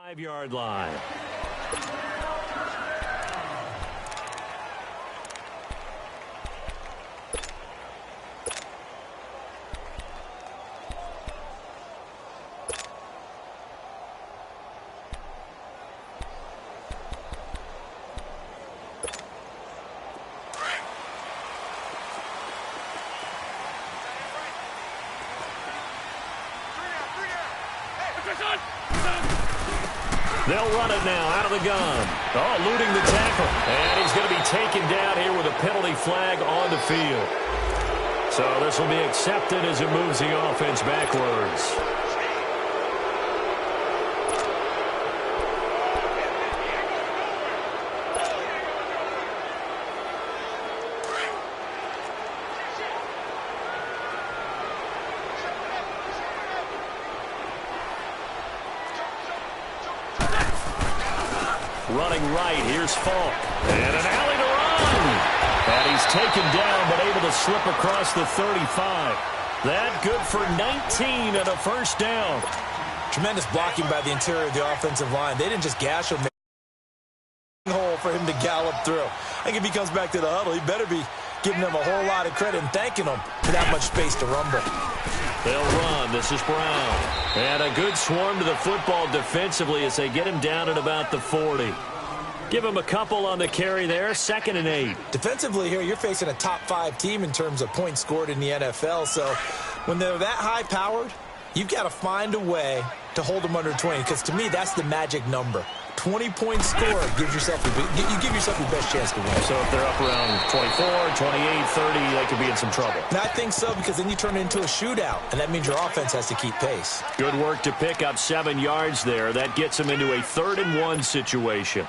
5-yard line. They'll run it now out of the gun. Oh, eluding the tackle. And he's going to be taken down here with a penalty flag on the field. So this will be accepted as it moves the offense backwards. Running right, here's Falk. And an alley to run. And he's taken down, but able to slip across the 35. That good for 19 and a first down. Tremendous blocking by the interior of the offensive line. They didn't just gash him. Hole for him to gallop through. I think if he comes back to the huddle, he better be giving them a whole lot of credit and thanking them for that much space to rumble. They'll run. This is Brown. And a good swarm to the football defensively as they get him down at about the 40. Give him a couple on the carry there. 2nd and 8. Defensively here, you're facing a top-5 team in terms of points scored in the NFL. So when they're that high-powered, you've got to find a way to hold them under 20. Because to me, that's the magic number. 20-point score gives yourself you give yourself your best chance to win. So if they're up around 24, 28, 30, they could be in some trouble. And I think so, because then you turn it into a shootout, and that means your offense has to keep pace. Good work to pick up 7 yards there. That gets them into a 3rd and 1 situation.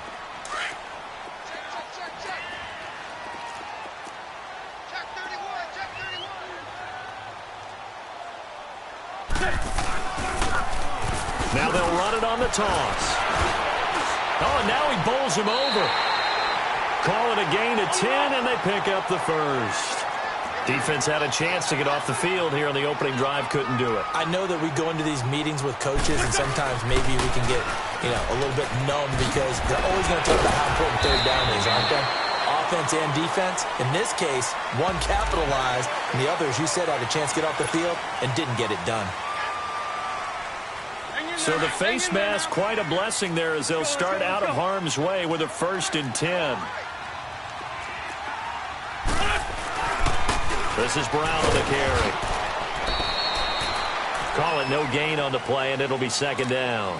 Now they'll run it on the toss. Oh, and now he bowls him over. Call it a gain of 10, and they pick up the first. Defense had a chance to get off the field here on the opening drive, couldn't do it. I know that we go into these meetings with coaches, and sometimes maybe we can get, a little bit numb because they're always going to talk about how important 3rd down is, aren't they? Offense and defense. In this case, one capitalized, and the other, as you said, had a chance to get off the field and didn't get it done. So the face mask, quite a blessing there as they'll start out of harm's way with a 1st and 10. This is Brown on the carry. Call it no gain on the play, and it'll be 2nd down.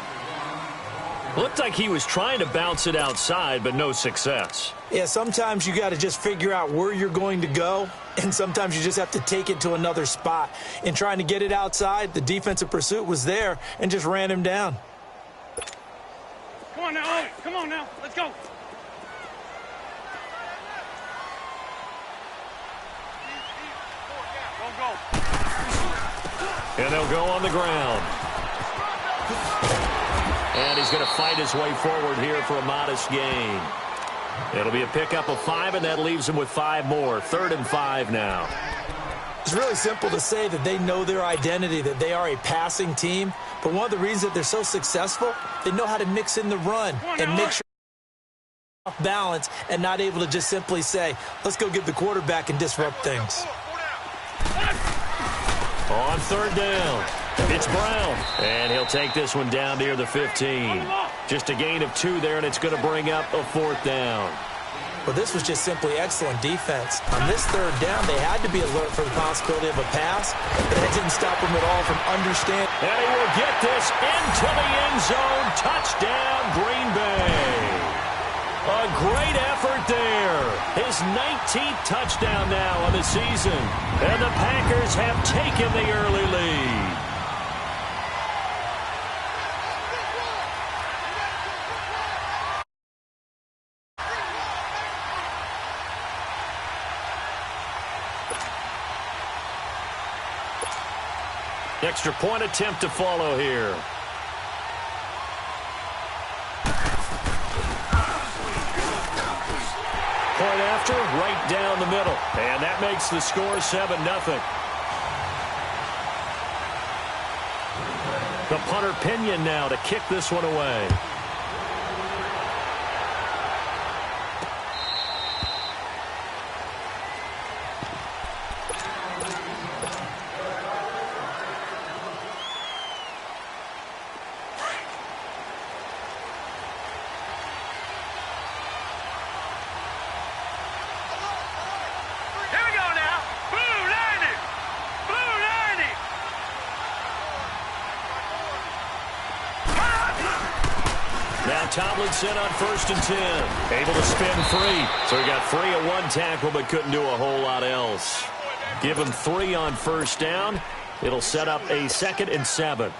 Looked like he was trying to bounce it outside, but no success. Yeah, sometimes you got to just figure out where you're going to go, and sometimes you just have to take it to another spot. In trying to get it outside, the defensive pursuit was there and just ran him down. Come on now, Owen. Come on now. Let's go. And they'll go on the ground. And he's going to fight his way forward here for a modest gain. It'll be a pickup of 5, and that leaves him with 5 more. 3rd and 5 now. It's really simple to say that they know their identity, that they are a passing team. But one of the reasons that they're so successful, they know how to mix in the run and make sure off balance and not able to just simply say, let's go get the quarterback and disrupt things. On 3rd down, it's Brown. And he'll take this one down near the 15. Just a gain of 2 there, and it's going to bring up a 4th down. Well, this was just simply excellent defense. On this 3rd down, they had to be alert for the possibility of a pass, but that didn't stop them at all from understanding. And he will get this into the end zone. Touchdown, Green Bay. A great effort there. His 19th touchdown now on the season. And the Packers have taken the early lead. Extra point attempt to follow here. Point after, right down the middle. And that makes the score 7-0. The punter Pinion now to kick this one away. Tomlinson on 1st and 10. Able to spin free. So he got free at one tackle but couldn't do a whole lot else. Give him 3 on 1st down. It'll set up a 2nd and 7.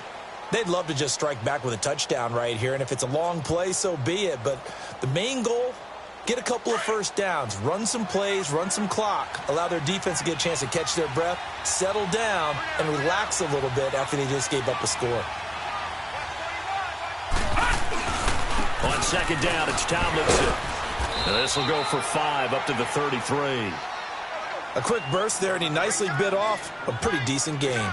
They'd love to just strike back with a touchdown right here, and if it's a long play, so be it. But the main goal, get a couple of 1st downs, run some plays, run some clock, allow their defense to get a chance to catch their breath, settle down, and relax a little bit after they just gave up a score. On 2nd down, it's Tomlinson. And this will go for 5 up to the 33. A quick burst there, and he nicely bit off a pretty decent gain.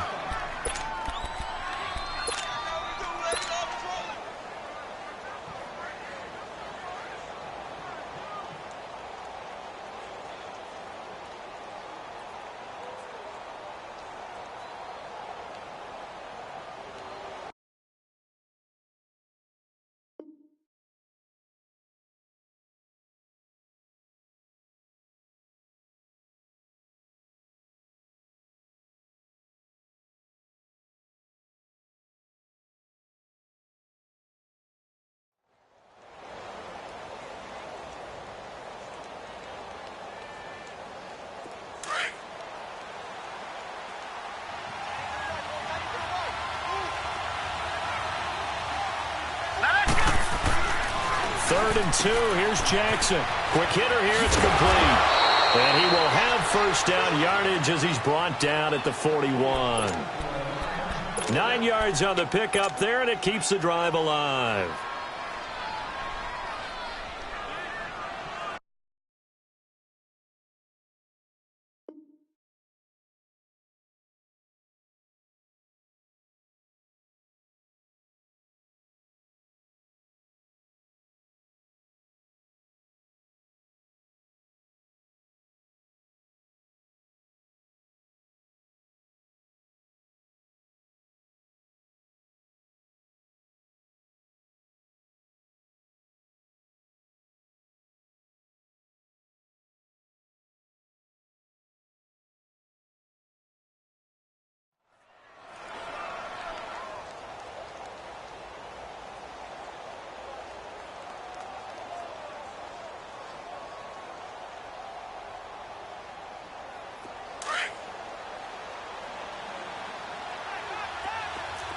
Third and 2. Here's Jackson. Quick hitter here. It's complete. And he will have 1st down yardage as he's brought down at the 41. 9 yards on the pickup there, and it keeps the drive alive.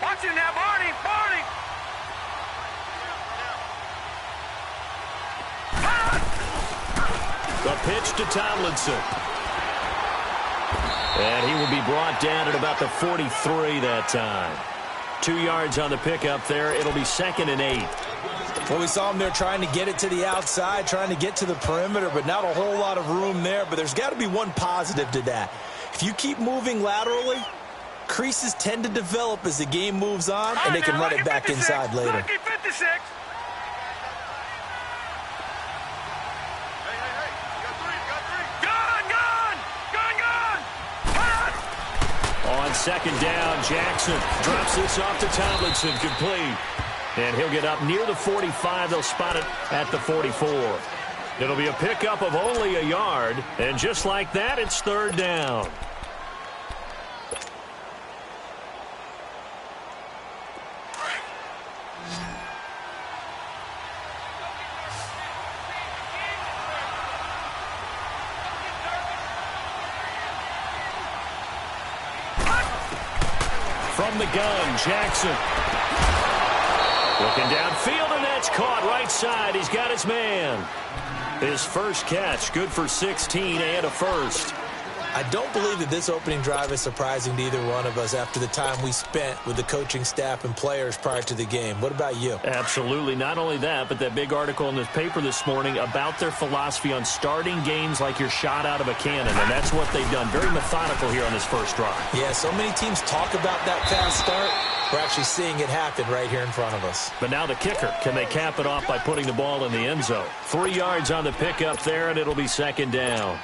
Watch him now, Barney! Barney! The pitch to Tomlinson. And he will be brought down at about the 43 that time. 2 yards on the pickup there. It'll be 2nd and 8. Well, we saw him there trying to get it to the outside, trying to get to the perimeter, but not a whole lot of room there. But there's got to be one positive to that. If you keep moving laterally, creases tend to develop as the game moves on, and they can run it back inside later. 56. On 2nd down, Jackson drops this off to Tomlinson, complete. And he'll get up near the 45. They'll spot it at the 44. It'll be a pickup of only a yard. And just like that, it's 3rd down. From the gun, Jackson. Looking downfield, and that's caught right side. He's got his man. His first catch, good for 16 and a first. I don't believe that this opening drive is surprising to either one of us after the time we spent with the coaching staff and players prior to the game. What about you? Absolutely. Not only that, but that big article in this paper this morning about their philosophy on starting games like you're shot out of a cannon, and that's what they've done. Very methodical here on this first drive. Yeah, so many teams talk about that fast start. We're actually seeing it happen right here in front of us. But now the kicker. Can they cap it off by putting the ball in the end zone? 3 yards on the pickup there, and it'll be second down.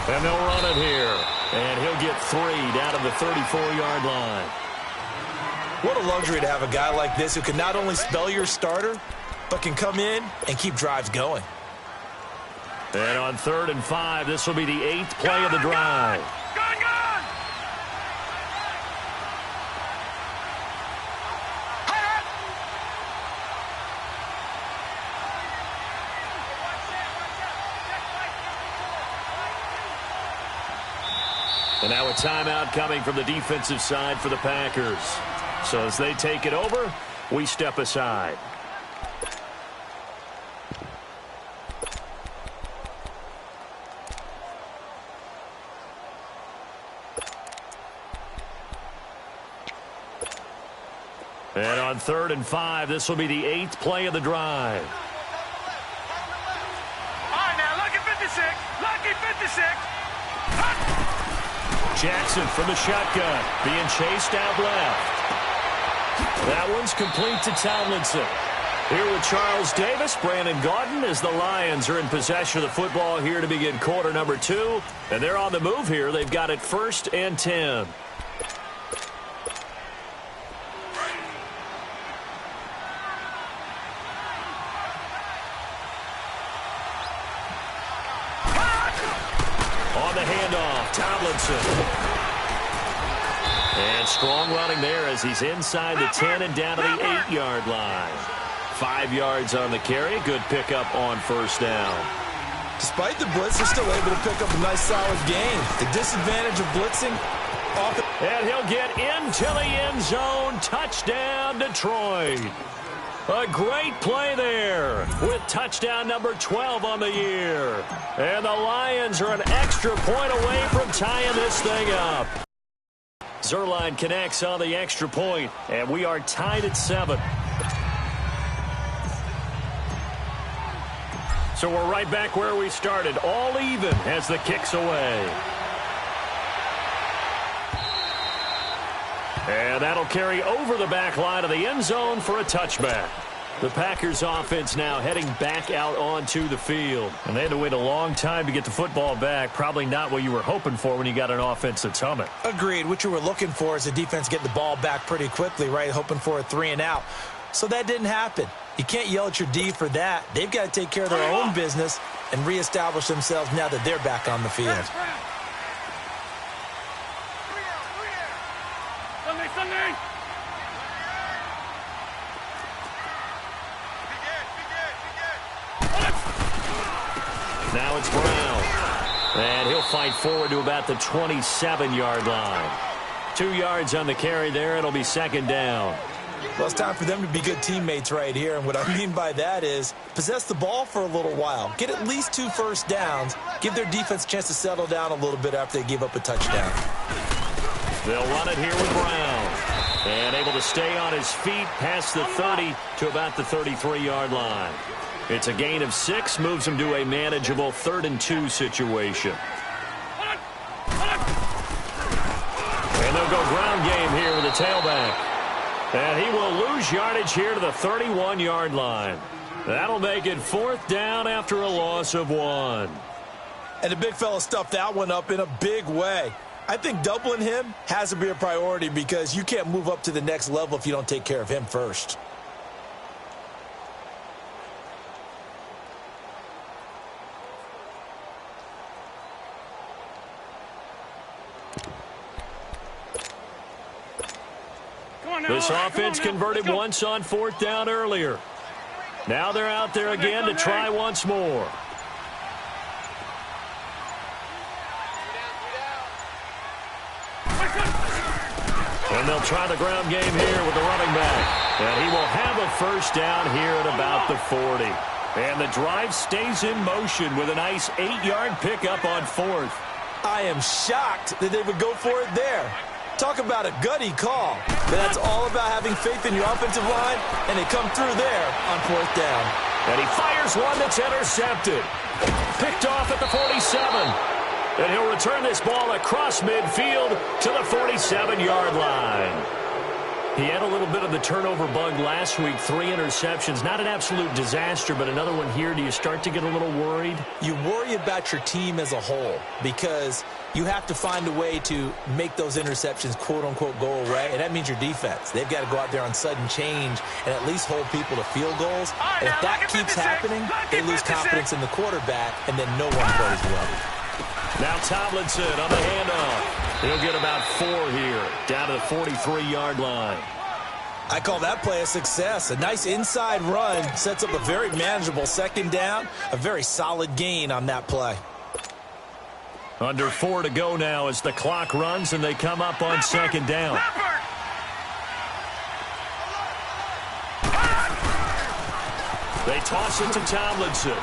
And they'll run it here. And he'll get 3 down to the 34-yard line. What a luxury to have a guy like this who can not only spell your starter, but can come in and keep drives going. And on 3rd and 5, this will be the 8th play of the drive. Gone, gone! And now a timeout coming from the defensive side for the Packers. So as they take it over, we step aside. And on 3rd and 5, this will be the 8th play of the drive. All right, now, lucky 56. Lucky 56. Jackson from the shotgun, being chased out left. That one's complete to Tomlinson. Here with Charles Davis, Brandon Gaudin, as the Lions are in possession of the football here to begin quarter number 2. And they're on the move here. They've got it 1st and 10. On the handoff, Tomlinson. And strong running there as he's inside the 10 and down to the 8-yard line. 5 yards on the carry. Good pickup on 1st down. Despite the blitz, they're still able to pick up a nice solid gain. The disadvantage of blitzing. And he'll get into the end zone. Touchdown, Detroit. A great play there with touchdown number 12 on the year. And the Lions are an extra point away from tying this thing up. Zuerlein connects on the extra point, and we are tied at 7. So we're right back where we started, all even as the kick's away. And that'll carry over the back line of the end zone for a touchback. The Packers offense now heading back out onto the field. And they had to wait a long time to get the football back. Probably not what you were hoping for when you got an offense that's humming. Agreed. What you were looking for is the defense getting the ball back pretty quickly, right? Hoping for a 3 and out. So that didn't happen. You can't yell at your D for that. They've got to take care of their own business and reestablish themselves now that they're back on the field. Sunday. Now it's Brown. And he'll fight forward to about the 27-yard line. 2 yards on the carry there. It'll be 2nd down. Well, it's time for them to be good teammates right here. And what I mean by that is possess the ball for a little while. Get at least 2 first downs. Give their defense a chance to settle down a little bit after they give up a touchdown. They'll run it here with Brown. And able to stay on his feet past the 30 to about the 33-yard line. It's a gain of 6, moves him to a manageable 3rd and 2 situation. And they'll go ground game here with the tailback. And he will lose yardage here to the 31-yard line. That'll make it 4th down after a loss of 1. And the big fella stuffed that one up in a big way. I think doubling him has to be a priority because you can't move up to the next level if you don't take care of him first. This offense converted once on 4th down earlier. Now they're out there again to try once more. And they'll try the ground game here with the running back. And he will have a first down here at about the 40. And the drive stays in motion with a nice 8-yard pickup on 4th. I am shocked that they would go for it there. Talk about a gutty call. But that's all about having faith in your offensive line, and they come through there on 4th down. And he fires one that's intercepted. Picked off at the 47. And he'll return this ball across midfield to the 47-yard line. He had a little bit of the turnover bug last week, 3 interceptions. Not an absolute disaster, but another one here. Do you start to get a little worried? You worry about your team as a whole because you have to find a way to make those interceptions, quote-unquote, go away, and that means your defense. They've got to go out there on sudden change and at least hold people to field goals. And if that keeps happening, they lose confidence in the quarterback, and then no one plays well. Now Tomlinson on the handoff. He'll get about 4 here, down to the 43-yard line. I call that play a success. A nice inside run sets up a very manageable 2nd down, a very solid gain on that play. Under 4 to go now as the clock runs and they come up on 2nd down. They toss it to Tomlinson.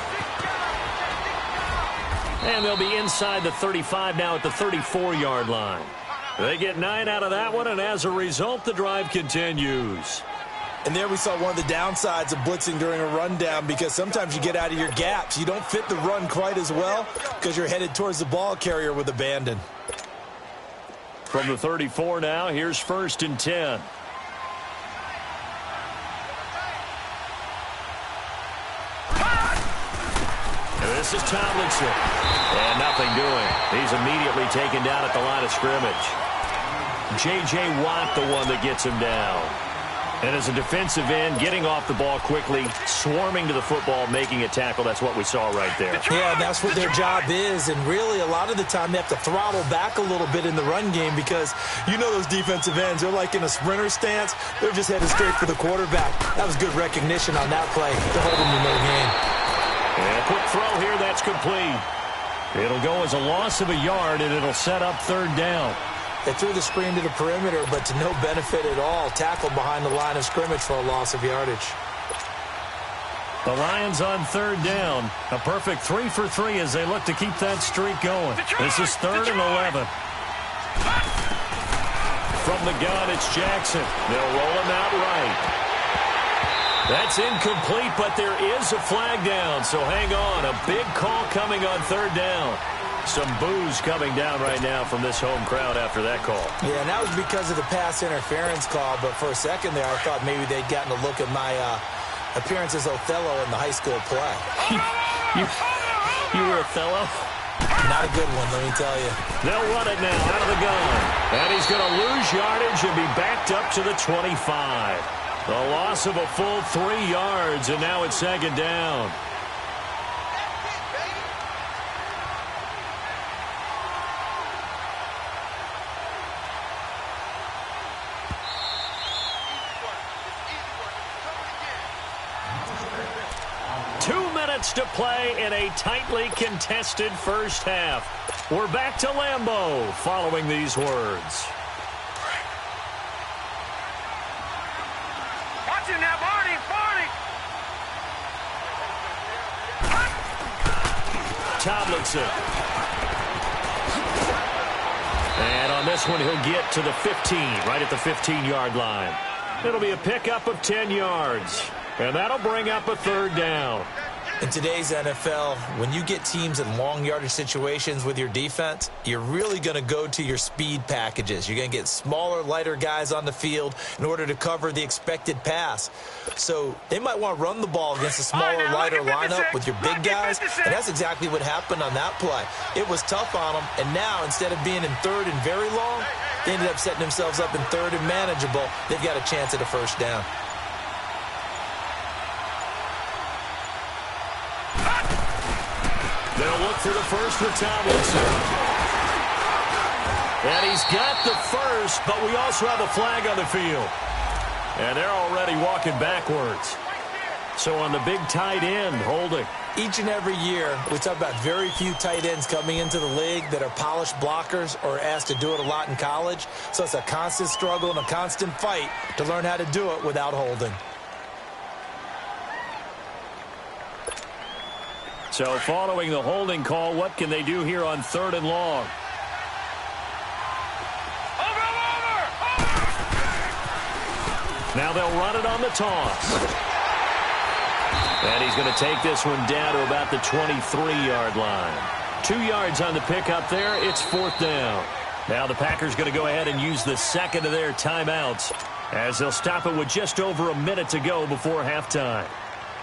And they'll be inside the 35 now at the 34-yard line. They get 9 out of that one, and as a result, the drive continues. And there we saw one of the downsides of blitzing during a rundown because sometimes you get out of your gaps. You don't fit the run quite as well because you're headed towards the ball carrier with abandon. From the 34 now, here's 1st and 10. This is Tomlinson. And nothing doing. He's immediately taken down at the line of scrimmage. J.J. Watt, the one that gets him down. And as a defensive end, getting off the ball quickly, swarming to the football, making a tackle. That's what we saw right there. Yeah, that's what their job is. And really, a lot of the time, they have to throttle back a little bit in the run game because you know those defensive ends, they're like in a sprinter stance. They're just headed straight for the quarterback. That was good recognition on that play to hold them to no gain. And a quick throw here, that's complete. It'll go as a loss of a yard, and it'll set up 3rd down. They threw the screen to the perimeter, but to no benefit at all. Tackled behind the line of scrimmage for a loss of yardage. The Lions on 3rd down. A perfect 3 for 3 as they look to keep that streak going. This is 3rd and 11. From the gun, it's Jackson. They'll roll him out right. That's incomplete, but there is a flag down, so hang on. A big call coming on 3rd down. Some boos coming down right now from this home crowd after that call. Yeah, and that was because of the pass interference call, but for a second there, I thought maybe they'd gotten a look at my appearance as Othello in the high school play. You were Othello? Not a good one, let me tell you. They'll run it now out of the gun. And he's going to lose yardage and be backed up to the 25. The loss of a full 3 yards, and now it's 2nd down. To play in a tightly contested first half. We're back to Lambeau following these words. Watch him now, Barney. Tomlinson. And on this one, he'll get to the 15, right at the 15-yard line. It'll be a pickup of 10 yards, and that'll bring up a 3rd down. In today's NFL, when you get teams in long yardage situations with your defense, you're really going to go to your speed packages. You're going to get smaller, lighter guys on the field in order to cover the expected pass. So they might want to run the ball against a smaller, lighter lineup with your big guys, and that's exactly what happened on that play. It was tough on them, and now instead of being in 3rd and very long, they ended up setting themselves up in 3rd and manageable. They've got a chance at a 1st down. They'll look for the first with Tomlinson. And he's got the first, but we also have a flag on the field. And they're already walking backwards. So on the big tight end, holding. Each and every year, we talk about very few tight ends coming into the league that are polished blockers or asked to do it a lot in college. So it's a constant struggle and a constant fight to learn how to do it without holding. So following the holding call, what can they do here on 3rd and long? Now they'll run it on the toss. And he's going to take this one down to about the 23-yard line. 2 yards on the pickup there. It's 4th down. Now the Packers going to go ahead and use the second of their timeouts as they'll stop it with just over a minute to go before halftime.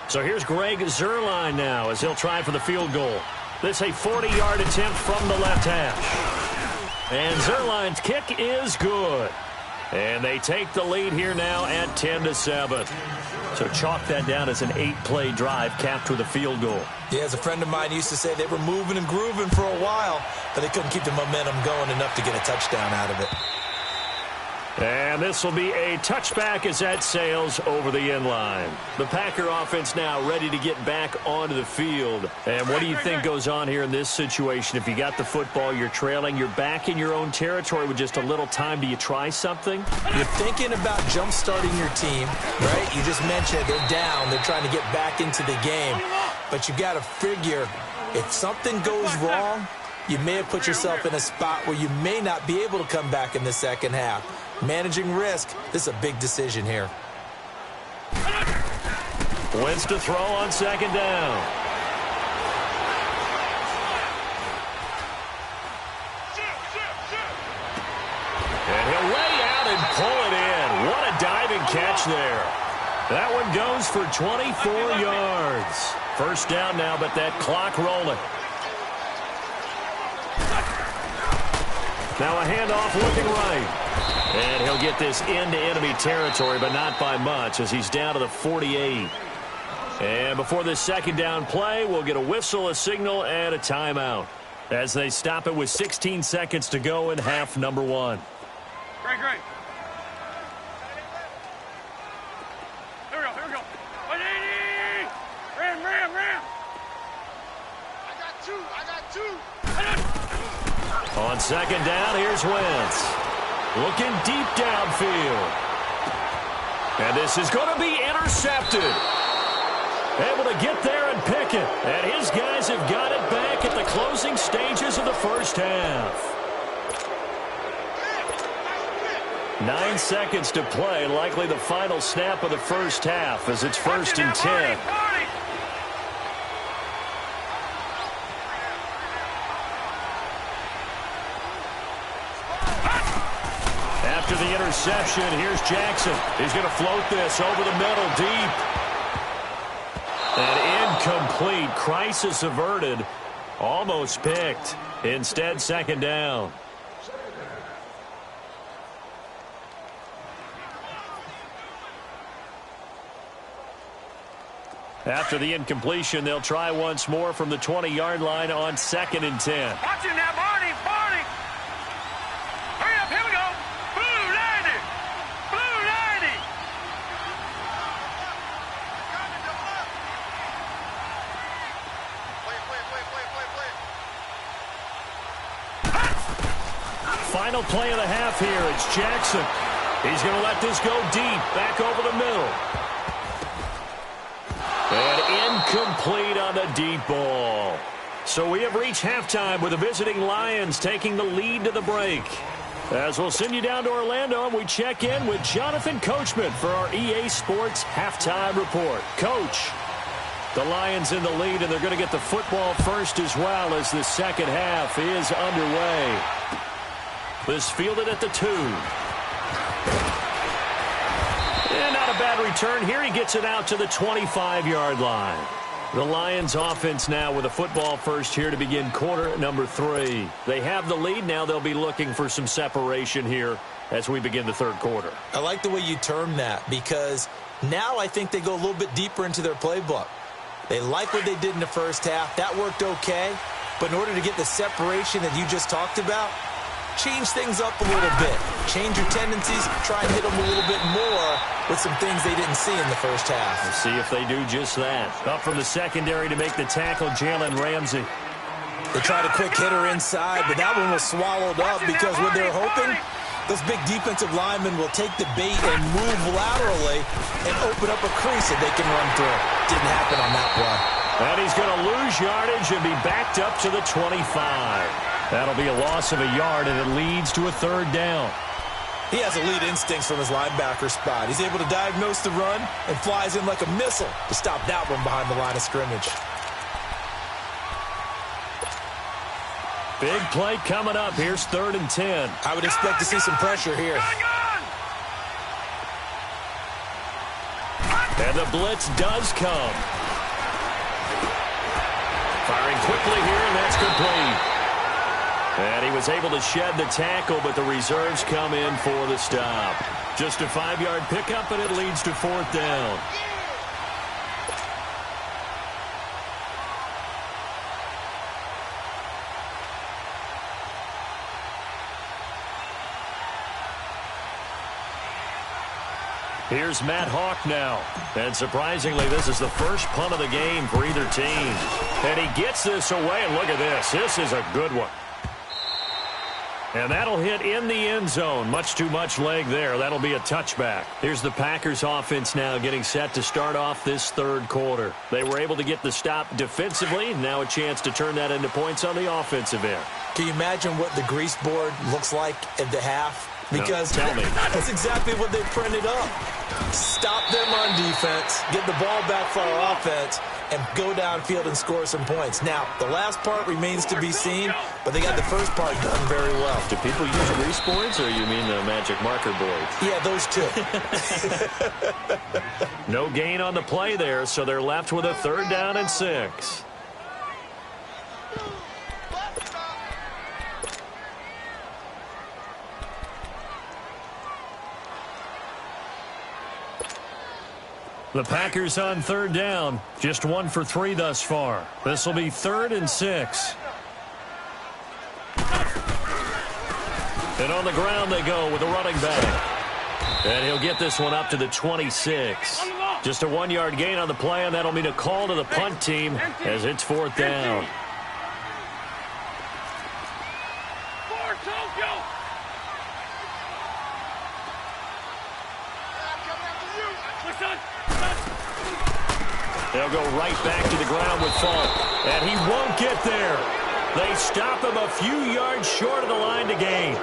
So here's Greg Zuerlein now as he'll try for the field goal. This a 40-yard attempt from the left hash. And Zuerlein's kick is good. And they take the lead here now at 10-7. So chalk that down as an 8-play drive capped with a field goal. Yeah, as a friend of mine used to say, they were moving and grooving for a while, but they couldn't keep the momentum going enough to get a touchdown out of it. And this will be a touchback as that sails over the end line. The Packer offense now ready to get back onto the field. And what do you think goes on here in this situation? If you got the football, you're trailing, you're back in your own territory with just a little time. Do you try something? You're thinking about jump-starting your team, right? You just mentioned they're down. They're trying to get back into the game. But you got to figure if something goes wrong, you may have put yourself in a spot where you may not be able to come back in the second half. Managing risk, this is a big decision here. Wentz to throw on second down. And he'll lay out and pull it in. What a diving catch there. That one goes for 24 yards. First down now, but that clock rolling. Now a handoff looking right. And he'll get this into enemy territory, but not by much as he's down to the 48. And before this second down play, we'll get a whistle, a signal, and a timeout as they stop it with 16 seconds to go in half number 1. Great. Here we go. 180! Ram! I got two! On second down, here's Wentz. Looking deep downfield. And this is going to be intercepted. Able to get there and pick it. And his guys have got it back at the closing stages of the first half. 9 seconds to play. Likely the final snap of the first half as it's 1st and 10. After the interception, here's Jackson. He's going to float this over the middle deep. And incomplete. Crisis averted. Almost picked. Instead, second down. After the incompletion, they'll try once more from the 20-yard line on 2nd and 10. Watch him now, Barney! Hurry up, here we go! Blue 90! Final play of the half here. It's Jackson. He's going to let this go deep, back over the middle. And incomplete on the deep ball. So we have reached halftime with the visiting Lions taking the lead to the break. As we'll send you down to Orlando, and we check in with Jonathan Coachman for our EA Sports Halftime Report. Coach, the Lions in the lead, and they're going to get the football first as well as the second half is underway. This fielded at the 2. And not a bad return here. He gets it out to the 25-yard line. The Lions offense now with a football first here to begin quarter number 3. They have the lead. Now they'll be looking for some separation here as we begin the third quarter. I like the way you term that because now I think they go a little bit deeper into their playbook. They like what they did in the first half. That worked okay. But in order to get the separation that you just talked about, change things up a little bit. Change your tendencies, try and hit them a little bit more with some things they didn't see in the first half. We'll see if they do just that. Up from the secondary to make the tackle, Jalen Ramsey. They tried a quick hitter inside, but that one was swallowed up because what they're hoping, those big defensive linemen will take the bait and move laterally and open up a crease that they can run through. Didn't happen on that play. And he's going to lose yardage and be backed up to the 25. That'll be a loss of a yard, and it leads to a third down. He has elite instincts from his linebacker spot. He's able to diagnose the run and flies in like a missile to stop that one behind the line of scrimmage. Big play coming up. Here's 3rd and 10. I would expect to see some pressure here. And the blitz does come. Firing quickly here, and that's complete. And he was able to shed the tackle, but the reserves come in for the stop. Just a 5-yard pickup, and it leads to 4th down. Here's Matt Hawk now. And surprisingly, this is the first punt of the game for either team. And he gets this away, and look at this. This is a good one. And that'll hit in the end zone. Much too much leg there. That'll be a touchback. Here's the Packers offense now getting set to start off this 3rd quarter. They were able to get the stop defensively. Now a chance to turn that into points on the offensive end. Can you imagine what the grease board looks like at the half? Because no, tell me. That's exactly what they printed up. Stop them on defense, get the ball back for our offense, and go downfield and score some points. Now, the last part remains to be seen, but they got the first part done very well. Do people use grease boards, or you mean the magic marker boards? Yeah, those two. No gain on the play there, so they're left with a 3rd down and 6. The Packers on 3rd down. Just 1 for 3 thus far. This will be 3rd and 6. And on the ground they go with a running back. And he'll get this one up to the 26. Just a 1-yard gain on the play, and that'll mean a call to the punt team as it's 4th down. They'll go right back to the ground with Falk. And he won't get there. They stop him a few yards short of the line to gain.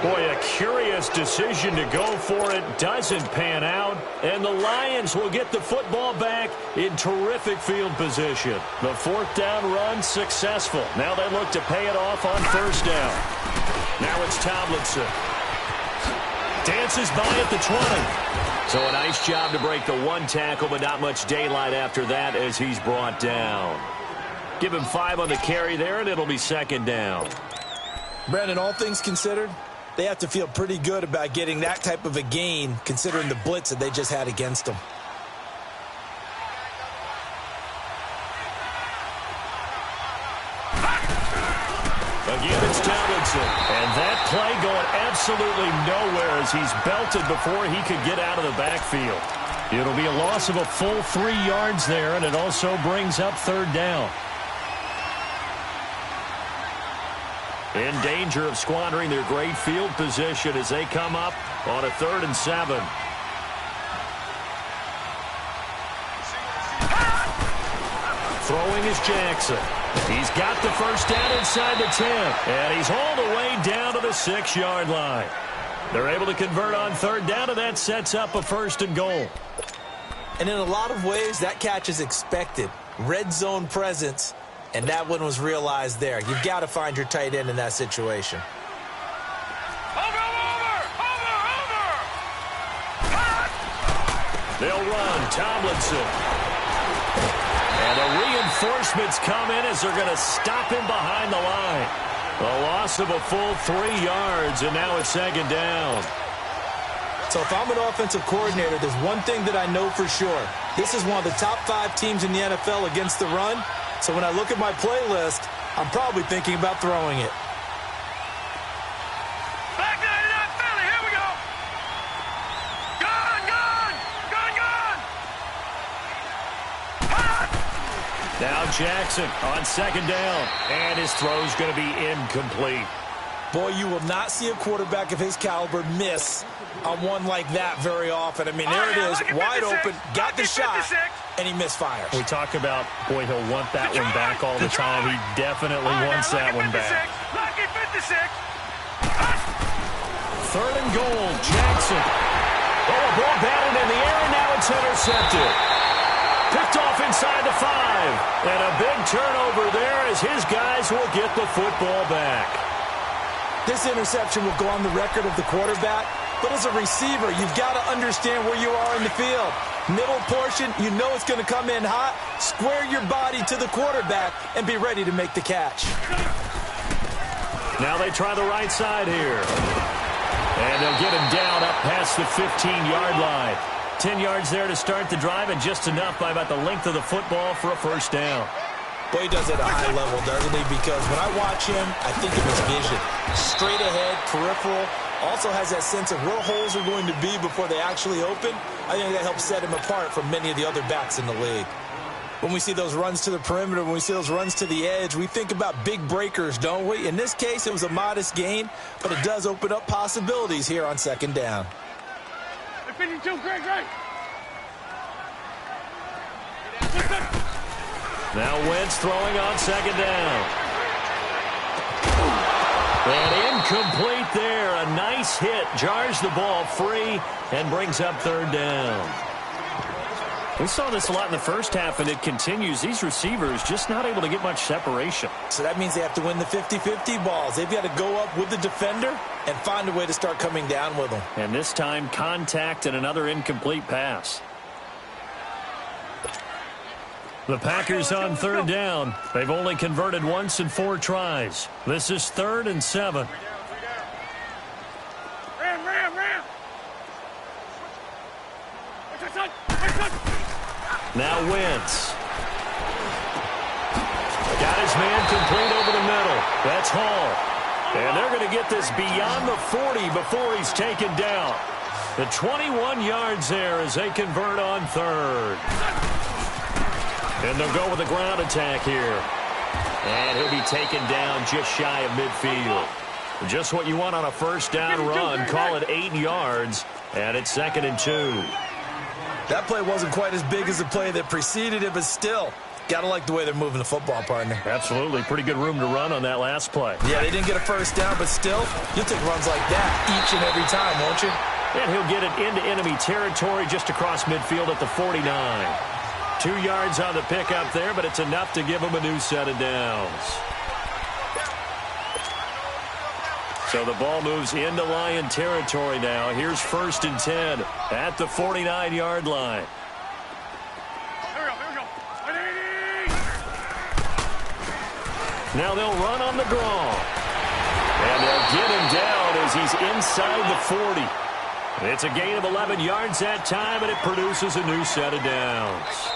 Boy, a curious decision to go for it. Doesn't pan out. And the Lions will get the football back in terrific field position. The 4th down run successful. Now they look to pay it off on 1st down. Now it's Tomlinson. Dances by at the 20. So a nice job to break the 1 tackle, but not much daylight after that as he's brought down. Give him 5 on the carry there, and it'll be 2nd down. Brandon, all things considered, they have to feel pretty good about getting that type of a gain, considering the blitz that they just had against them. Again, it's Tomlinson. And that play going absolutely nowhere as he's belted before he could get out of the backfield. It'll be a loss of a full 3 yards there, and it also brings up 3rd down. In danger of squandering their great field position as they come up on a 3rd and 7. Throwing is Jackson. He's got the first down inside the 10, and he's all the way down to the 6-yard line. They're able to convert on 3rd down, and that sets up a 1st and goal. And in a lot of ways, that catch is expected. Red zone presence, and that one was realized there. You've got to find your tight end in that situation. They'll run. Tomlinson. And the reinforcements come in as they're going to stop him behind the line. A loss of a full 3 yards, and now it's 2nd down. So if I'm an offensive coordinator, there's one thing that I know for sure. This is one of the top 5 teams in the NFL against the run. So when I look at my playlist, I'm probably thinking about throwing it. Now Jackson on second down, and his throw's going to be incomplete. Boy, you will not see a quarterback of his caliber miss on one like that very often. I mean, there it is, wide open, got the shot, and he misfires. We talk about, boy, he'll want that one back all the time. He definitely wants that one back. Third and goal, Jackson. Oh, a ball batted in the air, and now it's intercepted. Picked off inside the 5. And a big turnover there as his guys will get the football back. This interception will go on the record of the quarterback, but as a receiver, you've got to understand where you are in the field. Middle portion, you know it's going to come in hot. Square your body to the quarterback and be ready to make the catch. Now they try the right side here. And they'll get him down up past the 15-yard line. 10 yards there to start the drive, and just enough by about the length of the football for a first down. Boy, he does it at a high level, doesn't he? Because when I watch him, I think of his vision. Straight ahead, peripheral. Also has that sense of where holes are going to be before they actually open. I think that helps set him apart from many of the other backs in the league. When we see those runs to the perimeter, when we see those runs to the edge, we think about big breakers, don't we? In this case, it was a modest gain, but it does open up possibilities here on second down. 52, great. Now Wentz throwing on second down. And incomplete there. A nice hit. Jars the ball free and brings up third down. We saw this a lot in the first half, and it continues. These receivers just not able to get much separation. So that means they have to win the 50-50 balls. They've got to go up with the defender and find a way to start coming down with them. And this time, contact and another incomplete pass. The Packers on third down. They've only converted once in 4 tries. This is 3rd and 7. Ram. Now Wentz. Got his man complete over the middle. That's Hall. And they're going to get this beyond the 40 before he's taken down. The 21 yards there as they convert on third. And they'll go with a ground attack here. And he'll be taken down just shy of midfield. Just what you want on a first down run. Call it 8 yards. And it's 2nd and 2. That play wasn't quite as big as the play that preceded it, but still, got to like the way they're moving the football, partner. Absolutely. Pretty good room to run on that last play. Yeah, they didn't get a first down, but still, you'll take runs like that each and every time, won't you? And he'll get it into enemy territory just across midfield at the 49. 2 yards on the pickup there, but it's enough to give him a new set of downs. So the ball moves into Lion territory now. Here's 1st and 10 at the 49-yard line. Here we go. Now they'll run on the draw. And they'll get him down as he's inside the 40. It's a gain of 11 yards that time, and it produces a new set of downs.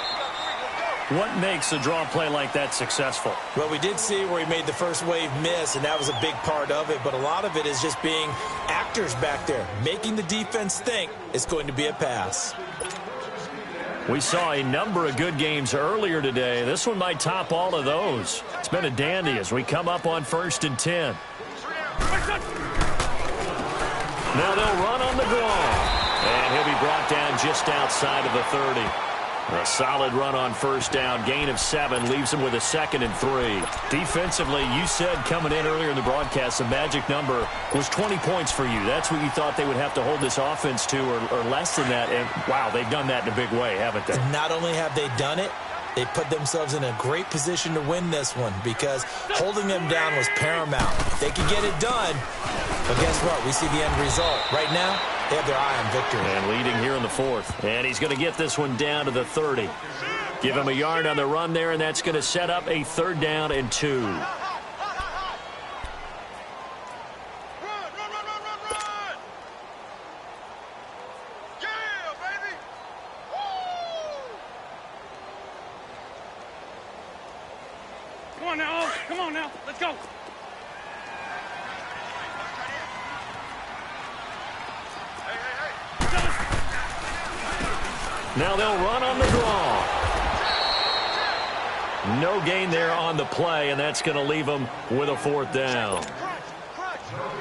What makes a draw play like that successful? Well, we did see where he made the first wave miss, and that was a big part of it. But a lot of it is just being actors back there, making the defense think it's going to be a pass. We saw a number of good games earlier today. This one might top all of those. It's been a dandy as we come up on 1st and 10. Now they'll run on the draw. And he'll be brought down just outside of the 30. A solid run on first down. Gain of 7 leaves him with a 2nd and 3. Defensively, you said coming in earlier in the broadcast, the magic number was 20 points for you. That's what you thought they would have to hold this offense to, or less than that. And, wow, they've done that in a big way, haven't they? And not only have they done it, they put themselves in a great position to win this one because holding them down was paramount. They could get it done, but guess what? We see the end result. Right now, they have their eye on victory. And leading here in the 4th. And he's going to get this one down to the 30. Give him a yard on the run there, and that's going to set up a 3rd down and 2. Run! Yeah, baby! Woo! Come on now. Let's go. Now they'll run on the draw. No gain there on the play, and that's going to leave them with a 4th down.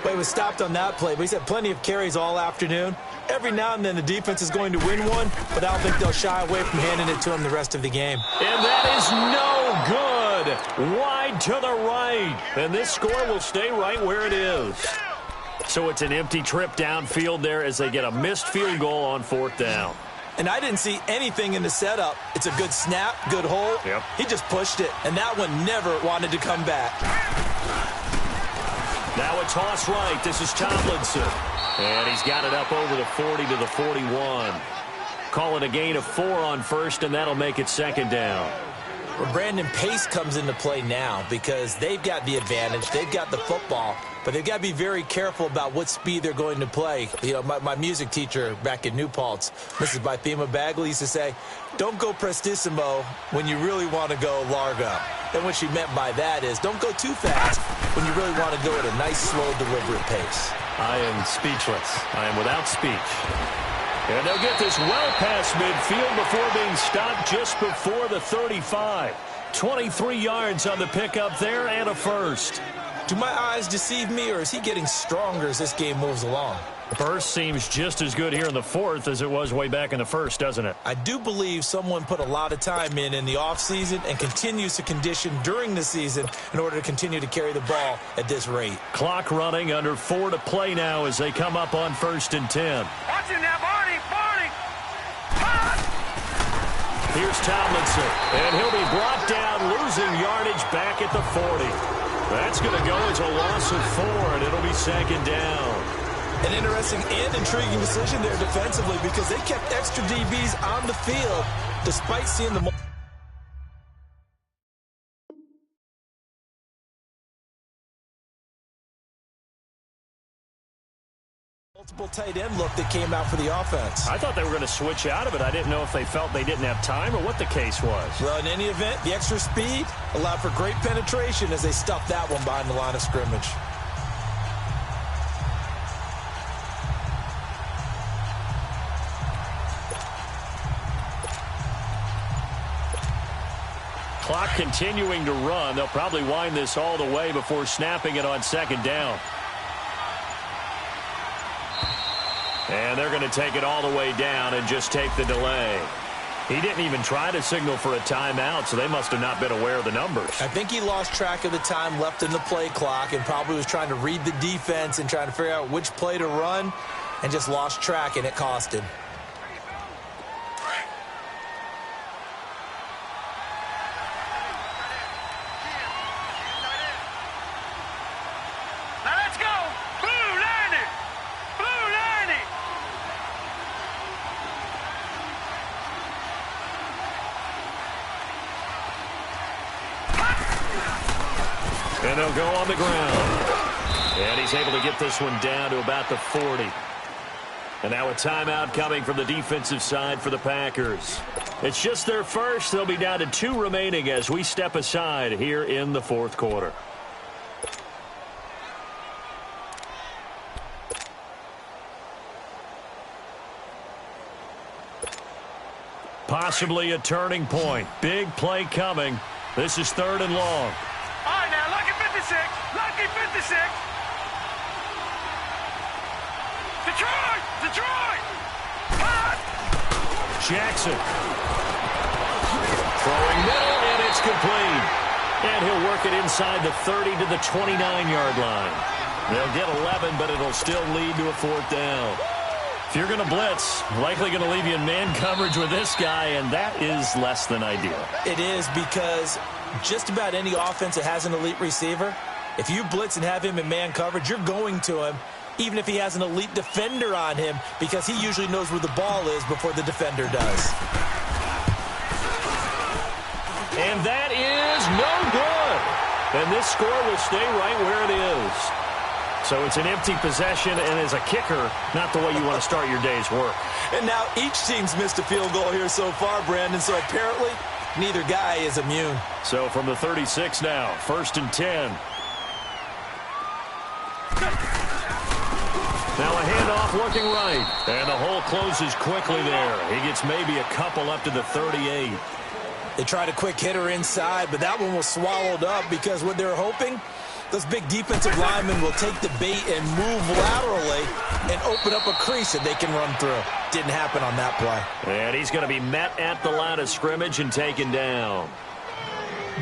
But he was stopped on that play, but he's had plenty of carries all afternoon. Every now and then the defense is going to win one, but I don't think they'll shy away from handing it to him the rest of the game. And that is no good. Wide to the right. And this score will stay right where it is. So it's an empty trip downfield there as they get a missed field goal on 4th down. And I didn't see anything in the setup. It's a good snap, good hole. Yep. He just pushed it, and that one never wanted to come back. Now a toss right. This is Tomlinson. And he's got it up over the 40 to the 41. Call it a gain of 4 on 1st, and that'll make it 2nd down. Well, Brandon, pace comes into play now because they've got the advantage. They've got the football, but they've got to be very careful about what speed they're going to play. You know, my music teacher back in New Paltz, Mrs. Bythema Bagley, used to say, don't go prestissimo when you really want to go largo. And what she meant by that is don't go too fast when you really want to go at a nice, slow, deliberate pace. I am speechless. I am without speech. And they'll get this well past midfield before being stopped just before the 35. 23 yards on the pickup there and a 1st. Do my eyes deceive me, or is he getting stronger as this game moves along? First seems just as good here in the 4th as it was way back in the 1st, doesn't it? I do believe someone put a lot of time in the offseason and continues to condition during the season in order to continue to carry the ball at this rate. Clock running, under 4 to play now as they come up on 1st and 10. Watch him now, Barney! Barney! Here's Tomlinson, and he'll be brought down, losing yardage back at the 40. That's going to go as a loss of 4, and it'll be 2nd down. An interesting and intriguing decision there defensively because they kept extra DBs on the field despite seeing the multiple tight end look that came out for the offense. I thought they were going to switch out of it. I didn't know if they felt they didn't have time or what the case was. Well, in any event, the extra speed allowed for great penetration as they stuffed that one behind the line of scrimmage. Clock continuing to run. They'll probably wind this all the way before snapping it on 2nd down. And they're going to take it all the way down and just take the delay. He didn't even try to signal for a timeout, so they must have not been aware of the numbers. I think he lost track of the time left in the play clock and probably was trying to read the defense and trying to figure out which play to run and just lost track, and it cost him. And they'll go on the ground. And he's able to get this one down to about the 40. And now a timeout coming from the defensive side for the Packers. It's just their first. They'll be down to 2 remaining as we step aside here in the 4th quarter. Possibly a turning point. Big play coming. This is 3rd and long. All right, now, lucky 56. Lucky 56. Detroit! Detroit! Pass! Jackson. Throwing middle, and it's complete. And he'll work it inside the 30 to the 29-yard line. They'll get 11, but it'll still lead to a 4th down. If you're going to blitz, likely going to leave you in man coverage with this guy, and that is less than ideal. It is because just about any offense that has an elite receiver, if you blitz and have him in man coverage, you're going to him, even if he has an elite defender on him, because he usually knows where the ball is before the defender does. And that is no good. And this score will stay right where it is. So it's an empty possession, and as a kicker, not the way you want to start your day's work. And now each team's missed a field goal here so far, Brandon, so apparently neither guy is immune. So from the 36 now, 1st and 10. Now a handoff looking right. And the hole closes quickly there. He gets maybe a couple up to the 38. They tried a quick hitter inside, but that one was swallowed up because what they were hoping, those big defensive linemen will take the bait and move laterally and open up a crease that they can run through. Didn't happen on that play. And he's going to be met at the line of scrimmage and taken down.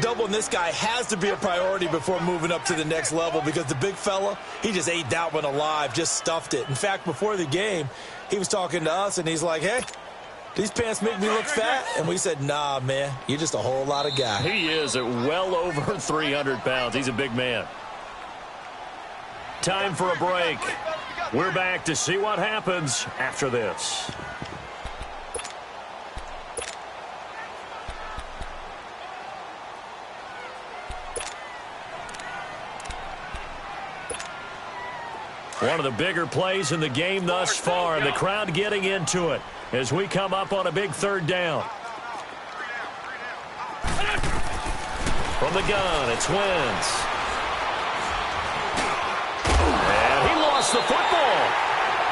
Doubling this guy has to be a priority before moving up to the next level because the big fella, he just ate that one alive, just stuffed it. In fact, before the game, he was talking to us, and he's like, hey, these pants make me look fat? And we said, nah, man, you're just a whole lot of guy. He is at well over 300 pounds. He's a big man. Time for a break. We're back to see what happens after this. One of the bigger plays in the game thus far, and the crowd getting into it as we come up on a big third down. From the gun, it's Wentz. And he lost the football.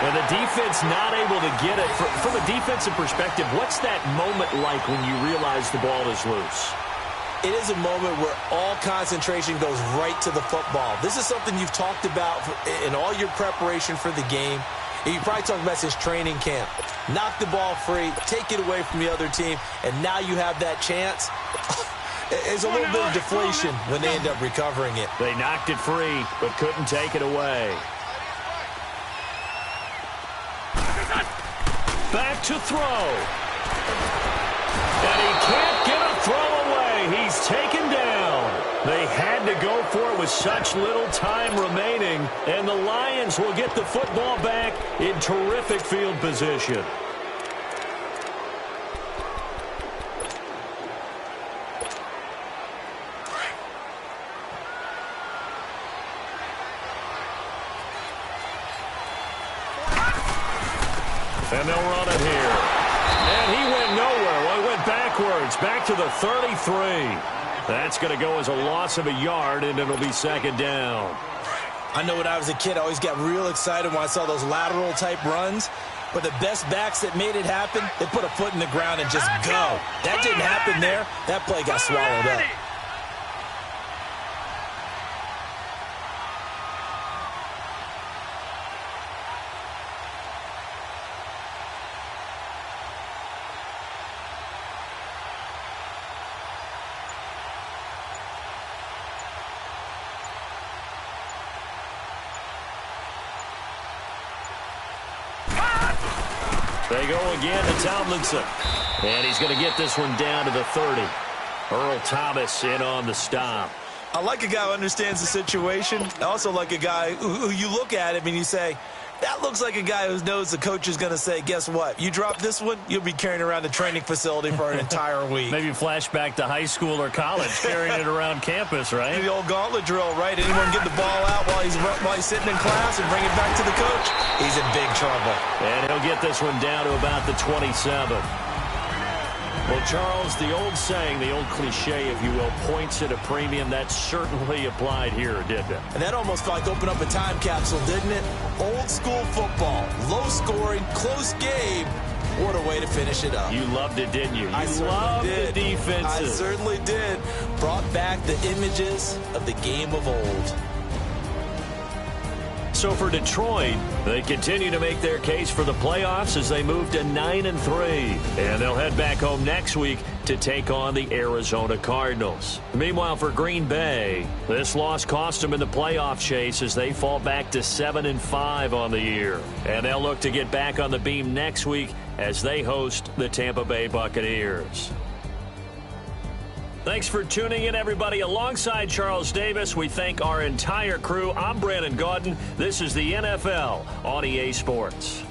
And the defense not able to get it. From a defensive perspective, what's that moment like when you realize the ball is loose? It is a moment where all concentration goes right to the football. This is something you've talked about in all your preparation for the game. And you probably talked about since training camp. Knock the ball free, take it away from the other team, and now you have that chance. There's a little bit of deflation when they end up recovering it. They knocked it free, but couldn't take it away. Back to throw. And he can't get a throw away. He's taken down. They had to go for it with such little time remaining, and the Lions will get the football back in terrific field position. And they'll run it here. And he went nowhere. Well, he went backwards, back to the 33. That's going to go as a loss of a yard, and it'll be second down. I know when I was a kid, I always got real excited when I saw those lateral-type runs. But the best backs that made it happen, they put a foot in the ground and just go. That didn't happen there. That play got swallowed up. They go again to Tomlinson. And he's going to get this one down to the 30. Earl Thomas in on the stop. I like a guy who understands the situation. I also like a guy who you look at him and you say, that looks like a guy who knows the coach is going to say, guess what? You drop this one, you'll be carrying around the training facility for an entire week. Maybe flashback to high school or college, carrying it around campus, right? The old gauntlet drill, right? Anyone get the ball out while he's sitting in class and bring it back to the coach? He's in big trouble. And he'll get this one down to about the 27. Well, Charles, the old saying, the old cliche, if you will, points at a premium, that certainly applied here, didn't it? And that almost felt like open up a time capsule, didn't it? Old school football, low scoring, close game. What a way to finish it up. You loved it, didn't you? I You loved did. the defenses. I certainly did. Brought back the images of the game of old. So for Detroit, they continue to make their case for the playoffs as they move to 9-3. And they'll head back home next week to take on the Arizona Cardinals. Meanwhile, for Green Bay, this loss cost them in the playoff chase as they fall back to 7-5 on the year. And they'll look to get back on the beam next week as they host the Tampa Bay Buccaneers. Thanks for tuning in, everybody. Alongside Charles Davis, we thank our entire crew. I'm Brandon Gaudin. This is the NFL on EA Sports.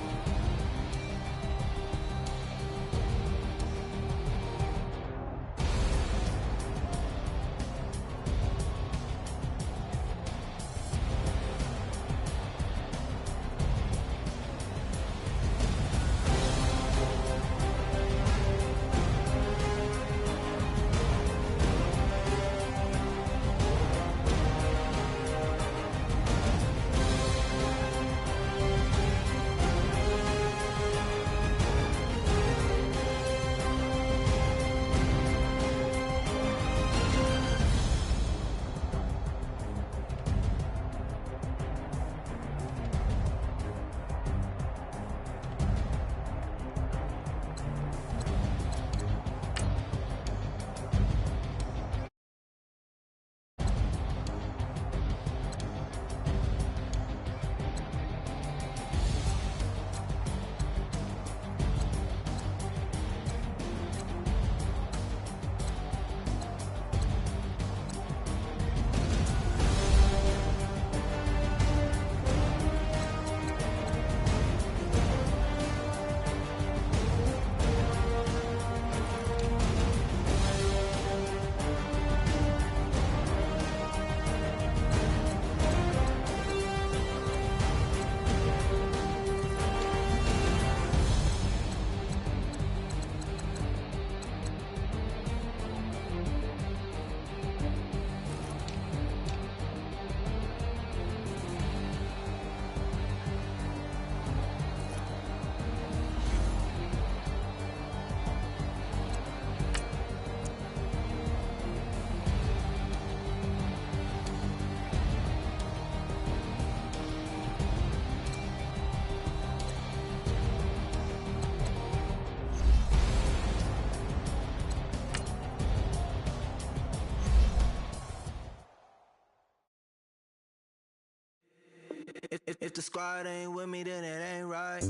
If the squad ain't with me, then it ain't right.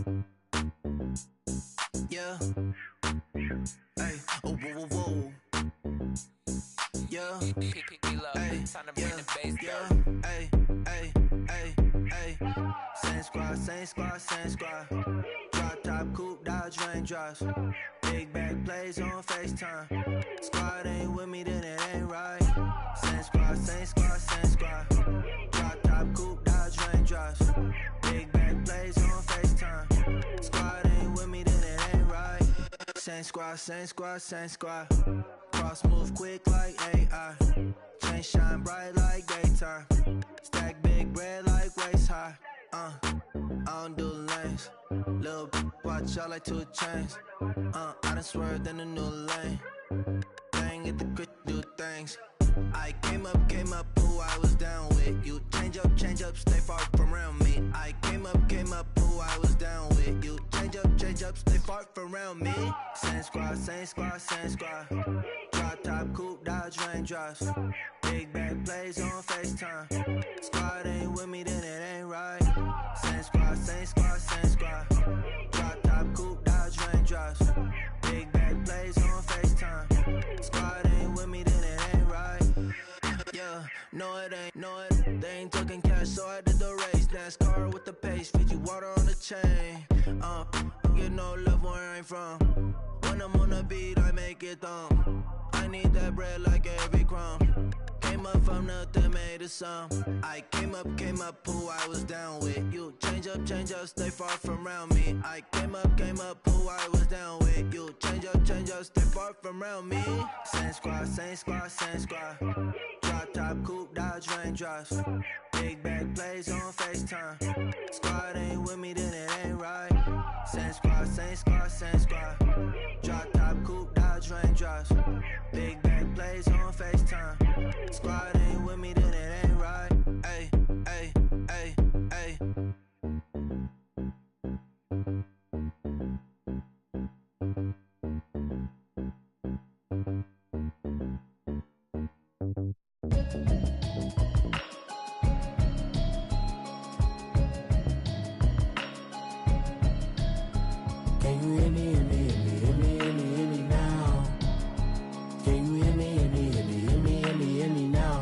Yeah. Hey, oh, whoa, whoa, whoa. Yeah. Hey, yeah. Hey, hey, hey, hey. Same squad, same squad, same squad. Drop top, coupe, Dodge raindrops. Big back plays on FaceTime. Squad ain't with me, then it ain't right. Same squad, same squad, same squad. Drop top, coupe, Dodge raindrops. Big back plays on FaceTime. Squad ain't with me, then it ain't right. Same squad, same squad, same squad. Cross move quick like AI. Chain shine bright like daytime. Stack big bread like waist high. I don't do lanes. Lil' watch out like 2 chains. I done swerved in a new lane. Bang at the crit, do things. I came up, who I was down with. You change up, stay far from around me. I came up, who I was down with. You change up, stay far from around me. Same squad, same squad, same squad. Drop top, coupe, Dodge raindrops. Big back plays on FaceTime. Squad ain't with me, then it ain't right. Same squad, same squad, same squad. Drop top, coupe, Dodge raindrops. Big back plays on FaceTime. Squad ain't with me, then it ain't right. Yeah, no it ain't, no it. They ain't talking cash, so I did the race. NASCAR with the pace, feed you water on the chain. Get no love where I ain't from. When I'm on the beat, I make it thumb. I need that bread like every crumb. Came up from nothing, made a sum. I came up, who I was down with. You change up, stay far from around me. I came up, who I was down with. You change up, stay far from around me. Same squad, same squad, same squad. Drop top, coupe, Dodge raindrops. Big back plays on FaceTime. Squad ain't with me, then it ain't right. Same squad, same squad, same squad. Drop top, coupe, Dodge raindrops. Big back plays on FaceTime. Squad ain't with me, then it ain't right. Ay, ay, ay, ay. Can you hear me, hear me, hear me, hear me, hear me, hear me now? Can you hear me, hear me, hear me, hear me, hear me, hear me now?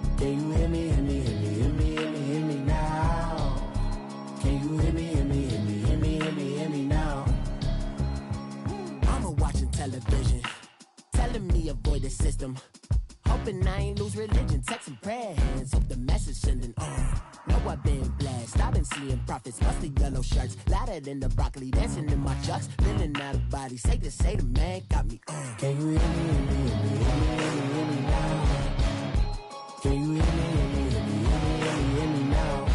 Can you hear me, hear me, hear me, hear me, hear me, hear me now? Can you hear me, hear me, hear me, hear me, hear me, hear me now? Mama watching television, telling me avoid the system. Hoping I ain't lose religion, texting prayer hands, hope the message sending on. Know I've been blessed, I've been seeing prophets, mustard yellow shirts, louder than the broccoli, dancing in my chucks, feeling out of body, say the man got me on. Can you hear me, hear me, hear me, hear me, hear me, hear me now? Can you hear me, hear me, hear me, hear me, hear me, hear me now?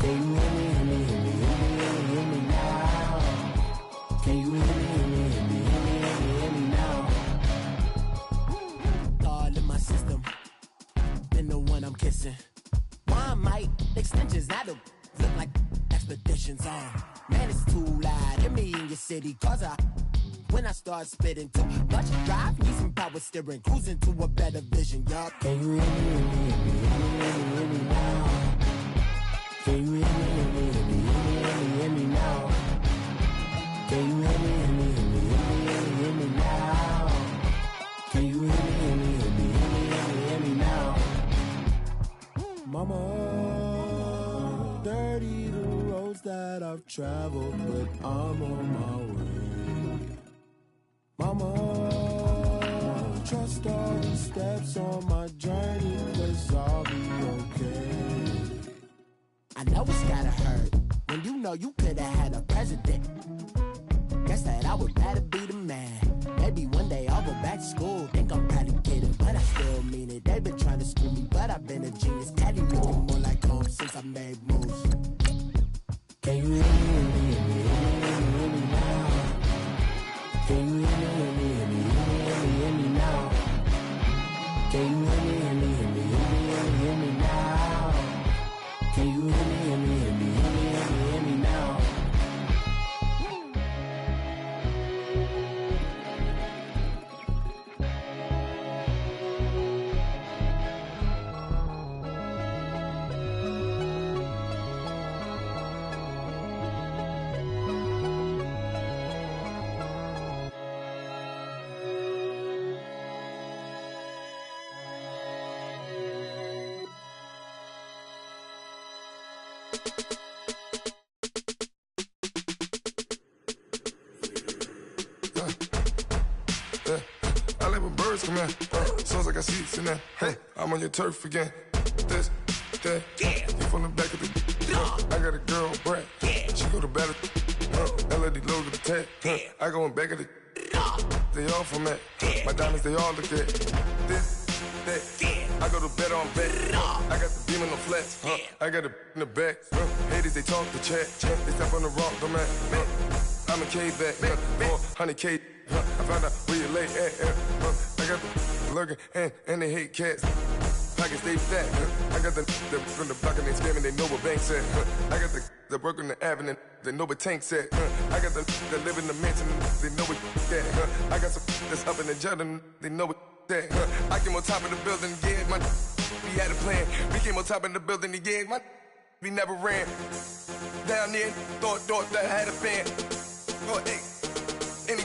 Can you hear me, hear me, hear me, hear me, hear me, hear me now? Can you hear me, hear me, hear me, hear me, hear me, hear me now? All in my system, been the one I'm kissing. One might extensions that'll look like expeditions on. Man, it's too loud. Hear me in your city, cause when I start spitting too much drive, need some power steering, cruising to a better vision, y'all. Can you hear me, hear me, hear me, hear me, hear me, hear me now? Can you hear me, hear me, hear me, hear me, hear me, hear me now? Can you hear me, hear me, hear me, hear me, hear me, hear me now? Can you hear me, hear me, hear me, hear me, hear me, hear me now? Mama, 30 the roads that I've traveled, but I'm on my way. Mama, trust all the steps on my journey, 'cause I'll be okay. I know it's gotta hurt when you know you could've had a president. Guess that I would rather be the man. Maybe one day I'll go back to school. Think I'm probably kidding, but I still mean it. They've been trying to screw me, but I've been a genius. Caddy looking more like home since I made moves. Can you hear me, hear me, hear me, hear me, hear me now? Can you hear me, hear me, hear me, hear me, hear me, hear me now? Can you hear me, hear me, hear me, hear me, hear me, hear me now? Can you hear me, hear me, hear me, hear me, hear me, hear me now? come in. Sounds like I seats in there. I'm on your turf again. This, that, you from the back of the. I got a girl, Brad. She go to battle. LED logo the tag. I go in back of the. They all from that. My diamonds, they all look at. This, that. I go to bed on bed. I got the beam in the flats. I got it in the back. Haters, they talk the chat. They step on the rock, the man. I'm a K-back. 400K. I found out where you lay at. I got the lurking and they hate cats. Pockets stay fat. I got the from the block and they scamming, they know what banks at. I got the work on the avenue, they know what tanks at. I got the live in the mansion, they know what that. I got some that's up in the jungle, they know what that. I came on top of the building, yeah, my we had a plan. We came on top of the building, yeah, my we never ran. Down there, thought that I had a fan. Oh, hey, any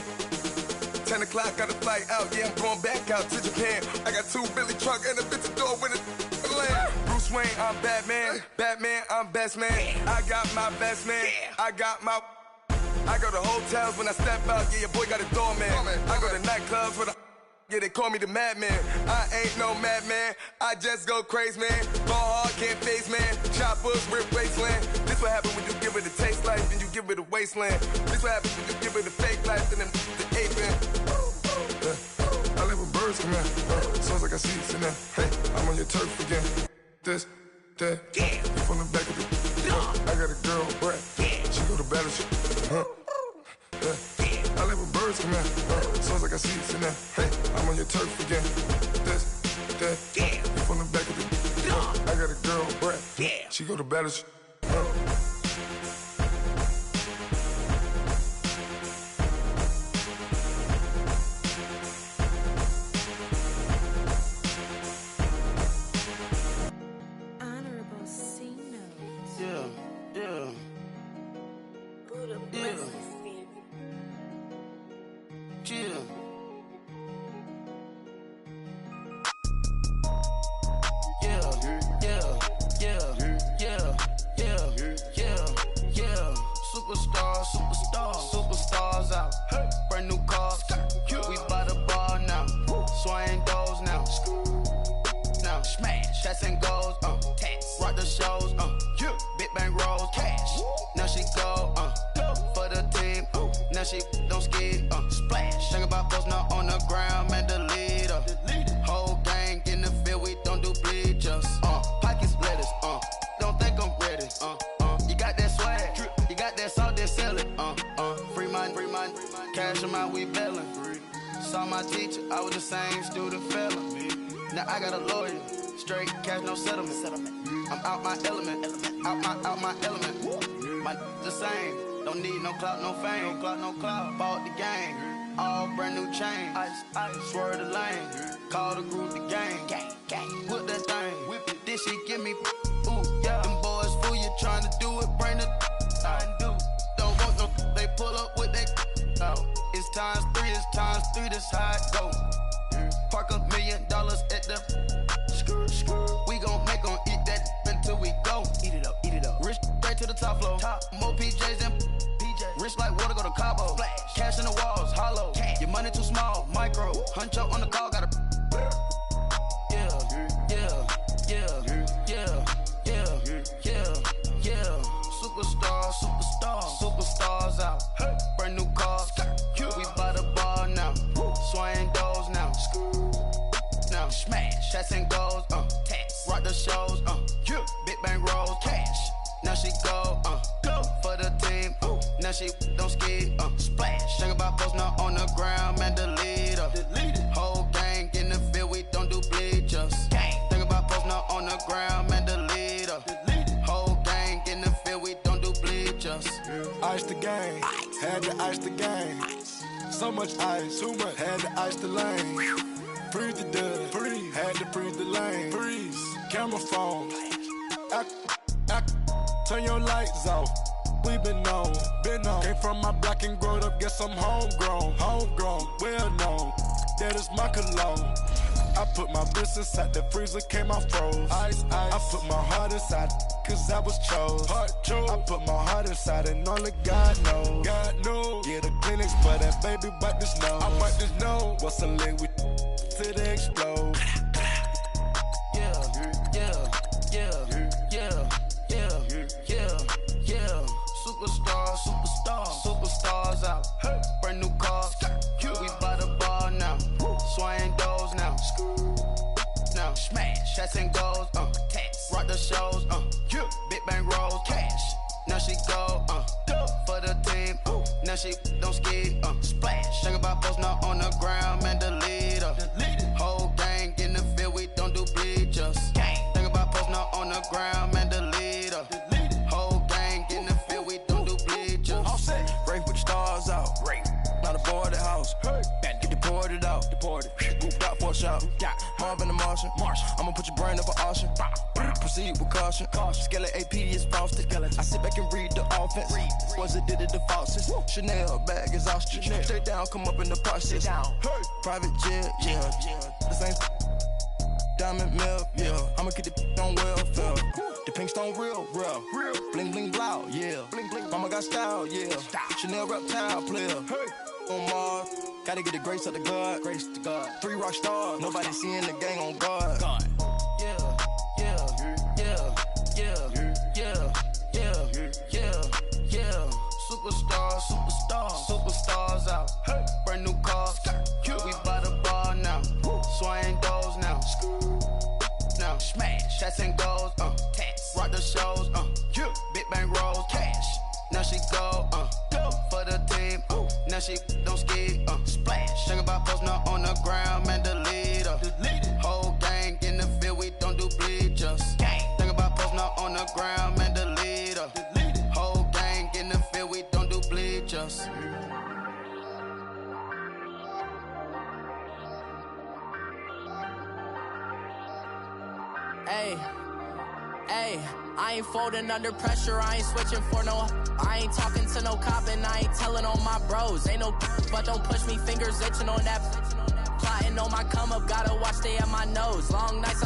10 o'clock, got a flight out, yeah, I'm going back out to Japan. I got 2 Billy truck and a bitch door with a land. Bruce Wayne, I'm Batman. Batman, I'm best man. I got my best man. I go to hotels when I step out, yeah, your boy got a doorman. I go to nightclubs with a, yeah, they call me the madman. I ain't no madman, I just go crazy, man. Ball hard, can't face, man. Choppers, rip wasteland. This what happen when you give it a taste life and you give it a wasteland. This what happens when you give it a fake life and then the ape in. I live with birds come in. Sounds like I seats in there. I'm on your turf again. This, that, you from the back of the. I got a girl, Brad. She go to battle. I live with birds come in. Sounds like I seats in there. I'm on your turf again. This, that, you from the back of the. I got a girl, Brad. She go to battle. Superstars out. Brand new cars. We by the bar now. Swaying doors now. Now smash. Shots and goals. Rock the shows. Big bang rolls. Cash. Now she go. For the team. Now she don't skid. Splash. Think about post now on the ground. Man, the leader. Whole gang in the field. We don't do bleachers. Pockets lettuce. Don't think I'm ready. You got that swag. You got that salt, then sell it. Free mind. Cash amount, we bellin'. Saw my teacher, I was the same student fella. Now I got a lawyer. Straight cash, no settlement. I'm out my element. Out my element. My the same. Don't need no clout, no fame. No clout. Bought the game. All brand new chain. Ice. Swerve the lane. Call the group the gang. Whip that thing. Whip it. This shit give me. Ooh, yeah. Them boys fool you trying to do it. Bring the. Don't want no. They pull up with that. It's times 3. This how it go. Park $1 million at the. We gon' make 'em eat that until we go. Eat it up. Rich straight to the top floor. More PJs than PJs. Rich like water, go to Cabo. Flash. Cash in the walls, hollow. Your money too small, micro. Huncho on the call, got a. Superstars out. Brand new cars. We by the bar now. Swaying doors now. Now smash. Shots and goals. Rock the shows. Big bang rolls. Cash. Now she go. For the team. Now she don't skid. Splash. Think about post now on the ground. Man, the leader. Whole gang in the field. We don't do bleachers. Think about post now on the ground. Man, the leader. Whole gang in the field. We don't do bleachers. Ice the game, had to ice the game. So much ice, too much, had to ice the lane. Freeze the dub, freeze, had to freeze the lane. Freeze, camera phone. Turn your lights off. We been on. Came from my block and growed up, guess I'm homegrown, well known. That is my cologne. I put my wrist inside the freezer, came out froze. Ice. I put my heart inside, cause I was chose. I put my heart inside and only God knows. Yeah, the clinics, but that baby wipe this nose. I wipe this nose. What's a link with to the explode. Yeah, yeah, yeah, yeah, yeah, yeah, yeah. Superstars out. Brand new cars. We by the bar now. Swaying doors now. Now smash, shots and goals. Rock the shows. Big bang rolls. Cash. Now she go. For the team. Now she don't ski. Splash. Think about posting up on the ground, man. The leader. Whole gang in the field. We don't do bleachers. Think about posting up on the ground, man. The leader. Whole gang in the field. We don't do bleachers. All set. Rafe with the stars out. Not a boarded house. Get deported out. Moved out for a shot. Marvin the Martian. I'ma put your brain up for auction. Proceed with caution. Skeleton AP is frosted. I sit back and read the offense. Was it did it the faucets? Chanel bag is ostrich. Stay down, come up in the process. Private jet, yeah. This ain't diamond milk, yeah. I'ma keep the on welfare. The pink stone real. Bling bling blow, yeah. Mama got style, yeah. Chanel reptile player. On Mars, gotta get the grace of the God. 3 rock stars, nobody seeing the gang on guard. Yeah, yeah, yeah, yeah, yeah, yeah, yeah, yeah. Superstars out. Brand new cars. We by the bar now. Swaying doors now. Now smash, shots and goals. Rock the shows. Big bang rolls. Cash. Now she go. For the team. Now she don't ski. Splash. Think about posting up on the ground, man. The leader. Whole gang in the field. We don't do bleachers. Think about posting up on the ground, man. The leader. Whole gang in the field. We don't do bleachers. Hey, I ain't folding under pressure, I ain't switching for no. I ain't talking to no cop and I ain't telling on my bros. Ain't no but don't push me, fingers itching on that. Plotting on my come up, gotta watch stay at my nose. Long nights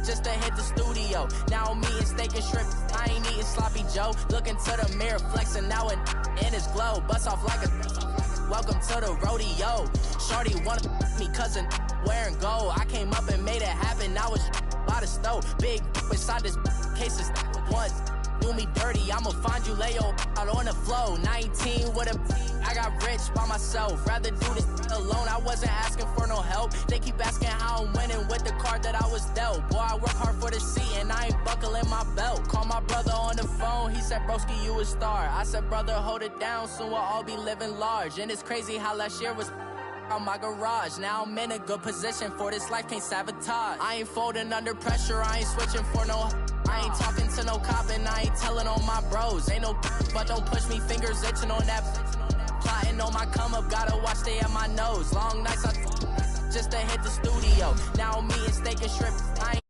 just to hit the studio. Now I'm eating steak and shrimp, I ain't eating sloppy Joe. Looking to the mirror, flexing now and in his glow. Bust off like a welcome to the rodeo. Shorty wanna me cousin wearing gold. I came up and made it happen, now it's by the stove. Big inside this case is once do me dirty, I'ma find you lay your out on the floor. 19 with a I got rich by myself, rather do this alone. I wasn't asking for no help, they keep asking how I'm winning with the card that I was dealt. Boy, I work hard for the seat and I ain't buckling my belt. Call my brother on the phone, he said broski you a star. I said brother hold it down, soon we'll all be living large. And it's crazy how last year was on my garage. Now I'm in a good position for this life, can't sabotage. I ain't folding under pressure, I ain't switching for no. I ain't talking to no cop and I ain't telling on my bros. Ain't no but don't push me, fingers itching on that. Plotting on my come up, gotta watch stay at my nose. Long nights just to hit the studio. Now I'm eating steak and shrimp, I ain't